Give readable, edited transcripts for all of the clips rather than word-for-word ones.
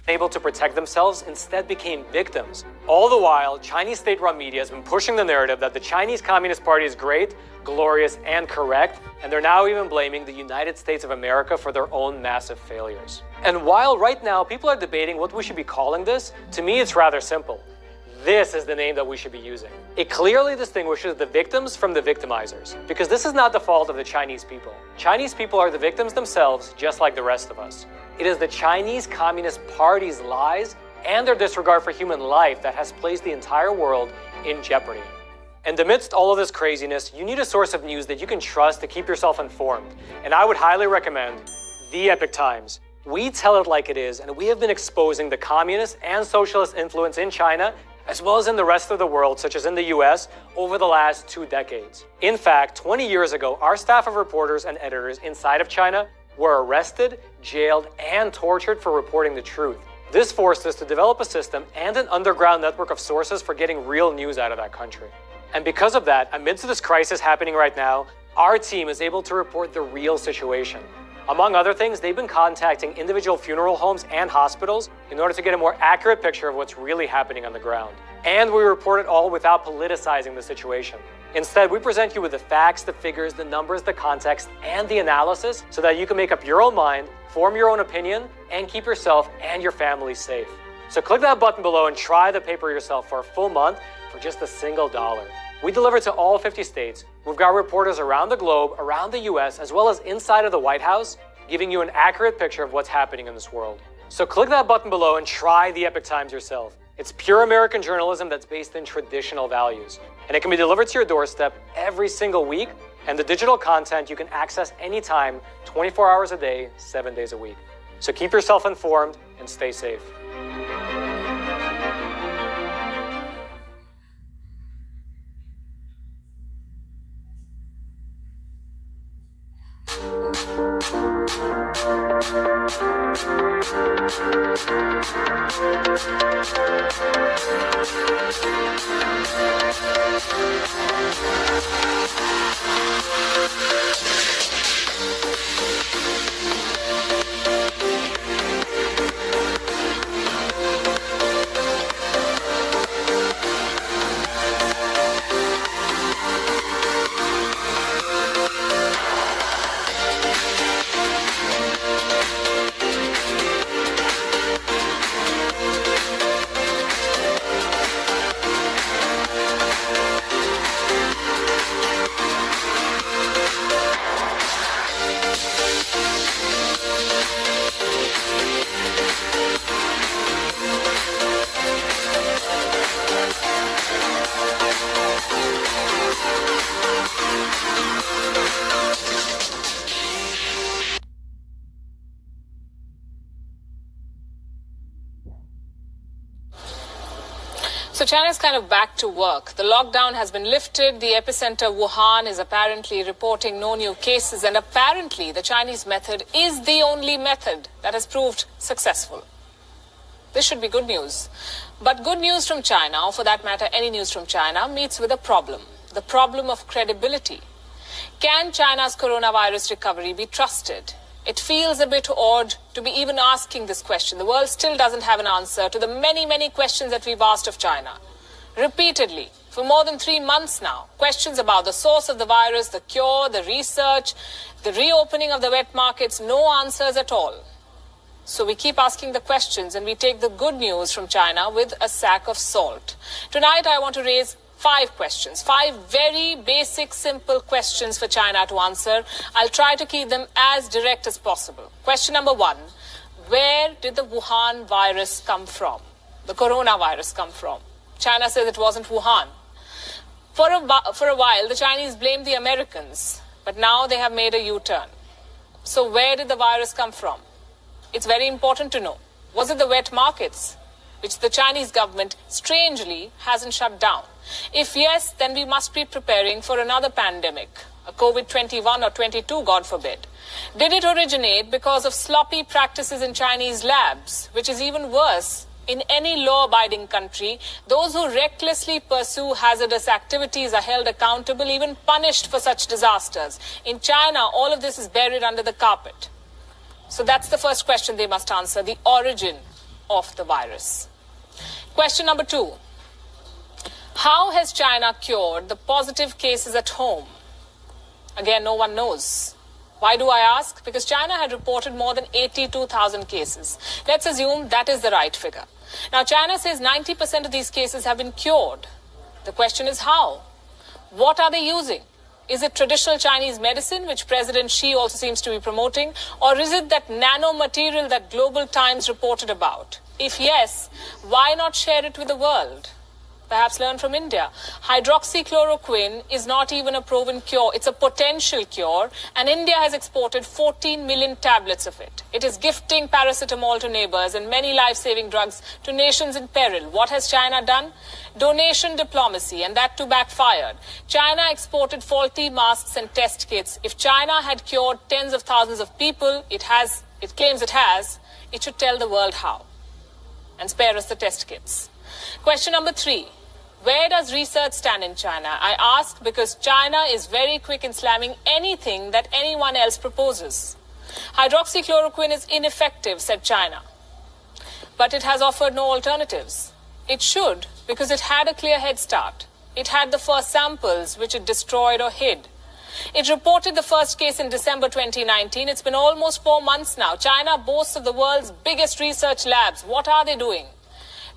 able to protect themselves, instead became victims. All the while, Chinese state-run media has been pushing the narrative that the Chinese Communist Party is great, glorious, and correct, and they're now even blaming the United States of America for their own massive failures. And while right now people are debating what we should be calling this, to me it's rather simple. This is the name that we should be using. It clearly distinguishes the victims from the victimizers, because this is not the fault of the Chinese people. Chinese people are the victims themselves, just like the rest of us. It is the Chinese Communist Party's lies and their disregard for human life that has placed the entire world in jeopardy. And amidst all of this craziness, you need a source of news that you can trust to keep yourself informed. And I would highly recommend The Epoch Times. We tell it like it is, and we have been exposing the communist and socialist influence in China, as well as in the rest of the world, such as in the US, over the last 2 decades. In fact, 20 years ago, our staff of reporters and editors inside of China were arrested, jailed, and tortured for reporting the truth. This forced us to develop a system and an underground network of sources for getting real news out of that country. And because of that, amidst this crisis happening right now, our team is able to report the real situation. Among other things, they've been contacting individual funeral homes and hospitals in order to get a more accurate picture of what's really happening on the ground. And we report it all without politicizing the situation. Instead, we present you with the facts, the figures, the numbers, the context, and the analysis so that you can make up your own mind, form your own opinion, and keep yourself and your family safe. So click that button below and try the paper yourself for a full month for just $1. We deliver to all 50 states. We've got reporters around the globe, around the US, as well as inside of the White House, giving you an accurate picture of what's happening in this world. So click that button below and try The Epoch Times yourself. It's pure American journalism that's based in traditional values. And it can be delivered to your doorstep every single week. And the digital content you can access anytime, 24 hours a day, 7 days a week. So keep yourself informed and stay safe. So China is kind of back to work. The lockdown has been lifted. The epicenter, Wuhan, is apparently reporting no new cases. And apparently, the Chinese method is the only method that has proved successful. This should be good news. But good news from China, or for that matter, any news from China, meets with a problem. The problem of credibility. Can China's coronavirus recovery be trusted? It feels a bit odd to be even asking this question. The world still doesn't have an answer to the many, many questions that we've asked of China. Repeatedly, for more than 3 months now, questions about the source of the virus, the cure, the research, the reopening of the wet markets, no answers at all. So we keep asking the questions and we take the good news from China with a sack of salt. Tonight, I want to raise 5 questions, 5 very basic, simple questions for China to answer. I'll try to keep them as direct as possible. Question number 1, where did the Wuhan virus come from? The coronavirus come from? China says it wasn't Wuhan. For a while, the Chinese blamed the Americans, but now they have made a U-turn. So where did the virus come from? It's very important to know. Was it the wet markets, which the Chinese government, strangely, hasn't shut down? If yes, then we must be preparing for another pandemic, a COVID-21 or 22, God forbid. Did it originate because of sloppy practices in Chinese labs, which is even worse? In any law-abiding country, those who recklessly pursue hazardous activities are held accountable, even punished for such disasters. In China, all of this is buried under the carpet. So that's the first question they must answer, the origin of the virus. Question number 2. How has China cured the positive cases at home? Again, no one knows. Why do I ask? Because China had reported more than 82,000 cases. Let's assume that is the right figure. Now, China says 90% of these cases have been cured. The question is how? What are they using? Is it traditional Chinese medicine, which President Xi also seems to be promoting? Or is it that nanomaterial that Global Times reported about? If yes, why not share it with the world? Perhaps learn from India. Hydroxychloroquine is not even a proven cure. It's a potential cure, and India has exported 14 million tablets of it. It is gifting paracetamol to neighbors and many life-saving drugs to nations in peril. What has China done? Donation diplomacy, and that too backfired. China exported faulty masks and test kits. If China had cured tens of thousands of people, it claims it has, it should tell the world how and spare us the test kits. Question number 3. Where does research stand in China? I ask because China is very quick in slamming anything that anyone else proposes. Hydroxychloroquine is ineffective, said China. But it has offered no alternatives. It should, because it had a clear head start. It had the first samples, which it destroyed or hid. It reported the first case in December 2019. It's been almost 4 months now. China boasts of the world's biggest research labs. What are they doing?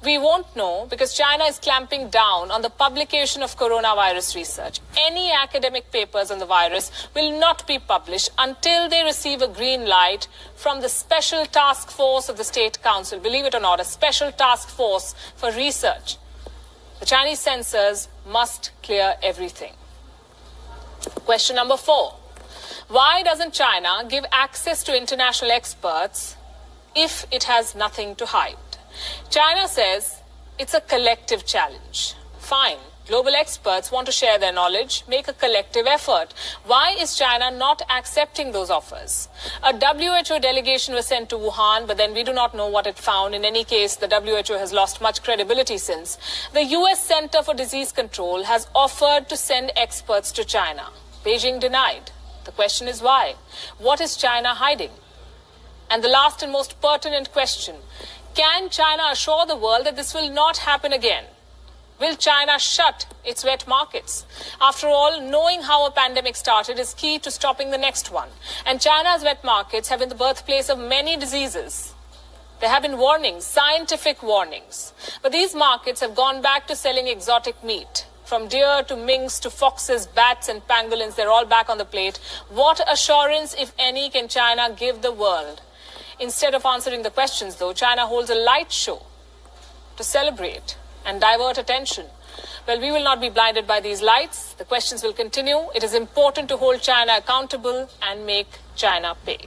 We won't know because China is clamping down on the publication of coronavirus research. Any academic papers on the virus will not be published until they receive a green light from the Special Task Force of the State Council. Believe it or not, a Special Task Force for research. The Chinese censors must clear everything. Question number 4. Why doesn't China give access to international experts if it has nothing to hide? China says it's a collective challenge. Fine. Global experts want to share their knowledge, make a collective effort. Why is China not accepting those offers? A WHO delegation was sent to Wuhan, but then we do not know what it found. In any case, the WHO has lost much credibility since. The US Center for Disease Control has offered to send experts to China. Beijing denied. The question is why? What is China hiding? And the last and most pertinent question, can China assure the world that this will not happen again? Will China shut its wet markets? After all, knowing how a pandemic started is key to stopping the next one. And China's wet markets have been the birthplace of many diseases. There have been warnings, scientific warnings. But these markets have gone back to selling exotic meat. From deer to minks to foxes, bats and pangolins, they're all back on the plate. What assurance, if any, can China give the world? Instead of answering the questions, though, China holds a light show to celebrate and divert attention. Well, we will not be blinded by these lights. The questions will continue. It is important to hold China accountable and make China pay.